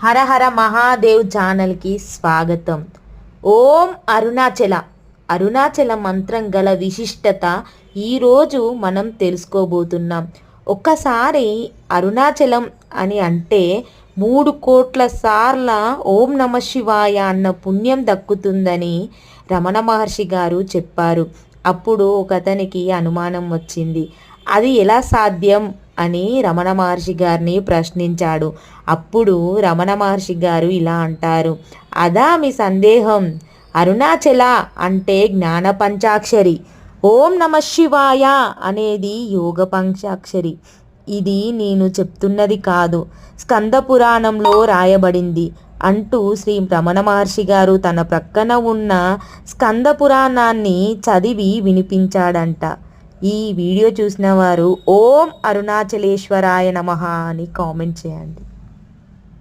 హర హర మహాదేవ్ ఛానల్కి స్వాగతం. ఓం అరుణాచల మంత్రం గల విశిష్టత ఈరోజు మనం తెలుసుకోబోతున్నాం. ఒక్కసారి అరుణాచలం అని అంటే 3 కోట్ల సార్ల ఓం నమ శివాయ అన్న పుణ్యం దక్కుతుందని రమణ మహర్షి గారు చెప్పారు. అప్పుడు ఒకతనికి అనుమానం వచ్చింది, అది ఎలా సాధ్యం అని రమణ మహర్షి గారిని ప్రశ్నించాడు. అప్పుడు రమణ మహర్షి గారు ఇలా అంటారు, అదా మీ సందేహం? అరుణాచల అంటే జ్ఞాన పంచాక్షరి, ఓం నమ శివాయ అనేది యోగ పంచాక్షరి. ఇది నేను చెప్తున్నది కాదు, స్కంద పురాణంలో రాయబడింది అంటూ శ్రీ రమణ మహర్షి గారు తన ప్రక్కన ఉన్న స్కంద పురాణాన్ని చదివి వినిపించాడంట. ఈ వీడియో చూసిన వారు ఓం అరుణాచలేశ్వరాయ నమః అని కామెంట్ చేయండి.